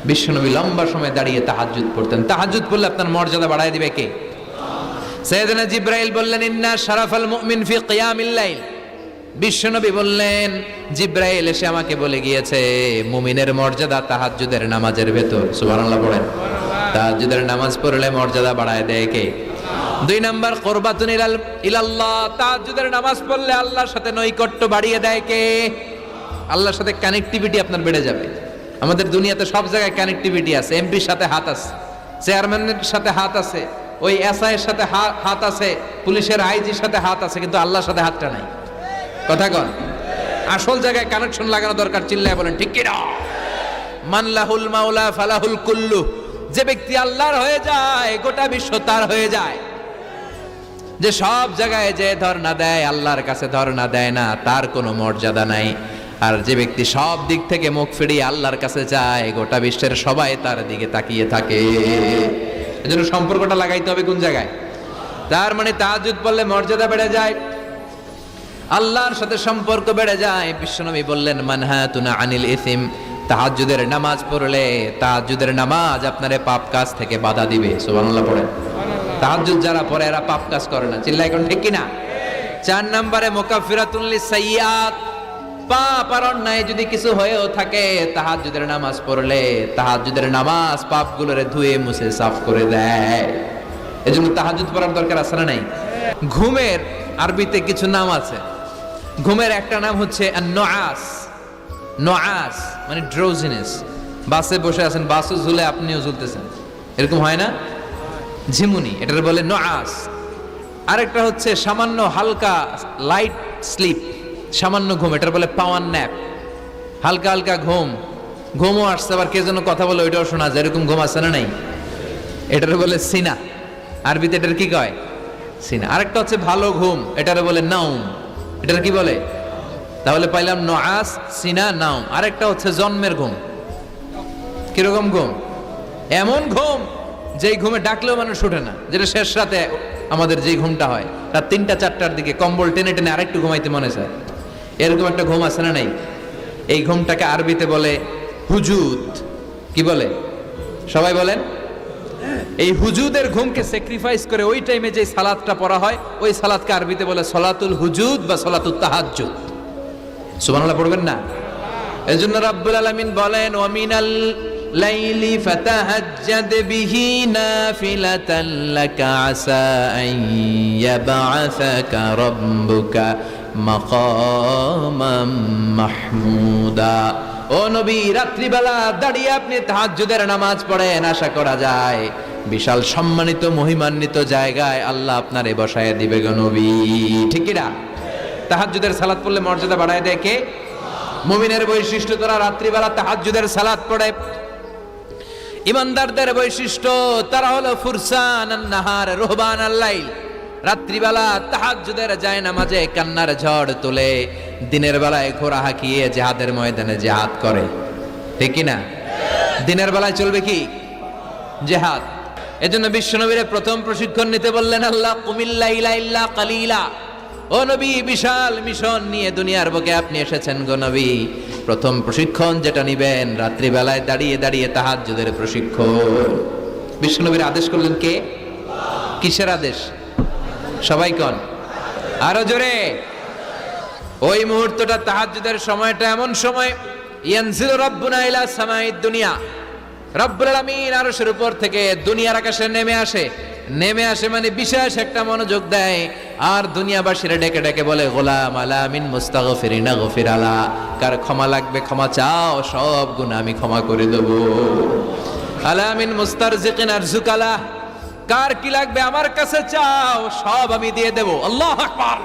বিশ্বনবী লম্বা সময় দাঁড়িয়ে তাহাজ্জুদ পড়তেন। তাহাজ্জুদ পড়লে আপনার মর্যাদা বাড়ায় দিবে কে? সাইয়েদনা জিবরাইল বললেন, ইন্না শারাফাল মুমিন ফি কিয়ামিল লাইল। বিশ্বনবী বললেন, জিবরাইল এসে আমাকে বলে গিয়েছে মুমিনের মর্যাদা তাহাজ্জুদের নামাজের ভেতর। সুবহানাল্লাহ পড়েন। তাহাজ্জুদের নামাজ পড়লে মর্যাদা বাড়ায় দেয় কে? 2 নাম্বার, কুরবাতুন ইলাল্লাহ। তাহাজ্জুদের নামাজ পড়লে আল্লাহর সাথে নৈকট্য বাড়িয়ে দেয় কে? আল্লাহর সাথে কানেক্টিভিটি আপনার বেড়ে যাবে। আমাদের দুনিয়াতে সব জায়গায় কানেক্টিভিটি আছে। এমপির সাথে হাত আছে, চেয়ারম্যানের সাথে হাত আছে, ওই এসআই এর সাথে হাত আছে, পুলিশের আইজির সাথে হাত আছে, কিন্তু আল্লাহর সাথে হাতটা নাই। কথা কন। আসল জায়গায় কানেকশন লাগানো দরকার। চিল্লায় বলেন ঠিক কি না? মান লাহুল মাওলা ফালাহুল কুল্লু। যে ব্যক্তি আল্লাহর হয়ে যায় গোটা বিশ্ব তার হয়ে যায়। যে সব জায়গায় যে ধর্ণা দেয় আল্লাহর কাছে ধর্ণা দেয় না, তার কোনো মর্যাদা নাই। আর যে ব্যক্তি সব দিক থেকে মুখ ফিরিয়ে আল্লাহর কাছে যায় গোটা বিশ্বের সবাই তার দিকে তাকিয়ে থাকে। এজন্য সম্পর্কটা লাগাইতে হবে কোন জায়গায়? তার মানে তাহাজ্জুদ পড়লে মর্যাদা বেড়ে যায়, আল্লাহর সাথে সম্পর্ক বেড়ে যায়। বিশ্বনবী বললেন, মানহাতুনা আনিল ইসিম। তাহাজ্জুদের নামাজ পড়লে তাহাজ্জুদের নামাজ আপনারে পাপ কাজ থেকে বাধা দিবে। সুবহানাল্লাহ পড়েন। তাহাজ্জুদ যারা পড়ে এরা পাপ কাজ করে না। চিল্লায় কোন ঠিক কি না? 4 নম্বরে মুকাফফিরাতুন লিসাইয়্যাত। পাপ আর অন্যায় যদি কিছু হয়েও থাকে, তাহাজ্জুদের নামাজ পড়লে তাহাজ্জুদের নামাজ পাপগুলোরে ধুয়ে মুছে সাফ করে দেয়। এজন্য তাহাজ্জুদ পড়ার দরকার আছে না নাই? ঘুমের আরবিতে কিছু নাম আছে। ঘুমের একটা নাম হচ্ছে আন-নুআস। নুআস মানে ড্রোজিনেস। বাসে বসে আছেন, বাসও ঝুলে আপনিও ঝুলতেছেন, এরকম হয় না? ঝিমুনি, এটার বলে নুআস। আরেকটা হচ্ছে সামান্য হালকা লাইট স্লিপ, সামান্য ঘুম, এটার বলে পাওয়ার ন্যাপ। হালকা হালকা ঘুমও আসছে, আবার কে যেন কথা বলে ওইটাও শোনা যায়, এরকম ঘুম আছে না নাই? এটার বলে সিনা। আরবিতে এটার কি কয়? সিনা। আরেকটা হচ্ছে ভালো ঘুম, এটার বলে নাউম। এটার কি বলে? তাহলে পাইলাম নুআস, সিনা, নাউম। আরেকটা হচ্ছে জন্মের ঘুম। কিরকম ঘুম? এমন ঘুম যেই ঘুমে ডাকলেও মানুষ ওঠে না, যেটা শেষ রাতে আমাদের যেই ঘুমটা হয়, রাত 3টা-4টার দিকে কম্বল টেনে টেনে আরেকটু ঘুমাইতে মনে চায়, এরকম একটা ঘুম আছে না নাই? এই ঘুমটাকে আরবিতে বলে হুজুদ। কি বলে? সবাই বলেন। এই হুজুদের ঘুমকে স্যাক্রিফাইস করে ওই টাইমে যে সালাতটা পড়া হয়, ওই সালাতকে আরবিতে বলে সলাতুল হুজুদ বা সলাতুত তাহাজ্জুদ। সুবহানাল্লাহ পড়বেন না? এজন্য রাব্বুল আলামিন বলেন, ওয়া মিনাল লাইলি ফাতাহাজ্জাদ বিহি নাফিলাতান লাকা আসা আন ইয়াবআসাকা রাব্বুকা মাকামাম মাহমুদা। ও নবী, রাত্রিবেলা দাঁড়িয়ে আপনি তাহাজ্জুদের নামাজ পড়েন, আশা করা যায় বিশাল সম্মানিত মহিমান্বিত জায়গায় আল্লাহ আপনারে বসায় দিবে গো নবী। ঠিক কি না? তাহাজ্জুদের সালাত পড়লে মর্যাদা বাড়ায় দেয় কে? মুমিনের বৈশিষ্ট্য, তারা রাত্রিবেলা তাহাজ্জুদের সালাত পড়ে। ইমানদারদের বৈশিষ্ট্য, তারা হলো ফুরসানান নাহার রুহবানাল লাইল। রাত্রিবেলা তাহাজ্জুদের যায় নামাজে কান্নার ঝড় তোলে, দিনের বেলায় ঘোড়া হাঁকিয়ে জিহাদের ময়দানে জিহাদ করে। ঠিক কি না? দিনের বেলায় চলবে কি? জিহাদ। এজন্য বিশ্বনবীর প্রথম প্রশিক্ষণ নিতে বললেন আল্লাহ, কুমিল লাইলা ইল্লা কালিলা। ও নবী, বিশাল মিশন নিয়ে দুনিয়ার বুকে আপনি এসেছেন গো নবী। প্রথম প্রশিক্ষণ যেটা নিবেন, রাত্রিবেলায় দাঁড়িয়ে দাঁড়িয়ে তাহাজ্জুদের প্রশিক্ষণ। বিশ্বনবীর আদেশ করলেন কে? কিসের আদেশ? সবাই কন আরো জোরে। ওই মুহূর্তটা তাহাজ্জুদের সময়টা এমন সময়, ইয়ানজিলু রাব্বুনা ইলা সামাইদ দুনিয়া। রব্বুল আলামিন আরশের উপর থেকে দুনিয়ার আকাশে নেমে আসে মানে বিশেষ একটা মনোযোগ দেয়, আর দুনিয়াবাসীরা ডেকে ডেকে বলে, গোলাম আলা মিন মুস্তাগফিরিনা গফির আলা। কার ক্ষমা লাগবে ক্ষমা চাও, সব গুনাহ আমি ক্ষমা করে দেব। আলা মিন মুস্তারজিকিন আরজুকালা। কার কি লাগবে আমার কাছে চাও, সব আমি দিয়ে দেব। আল্লাহু আকবার।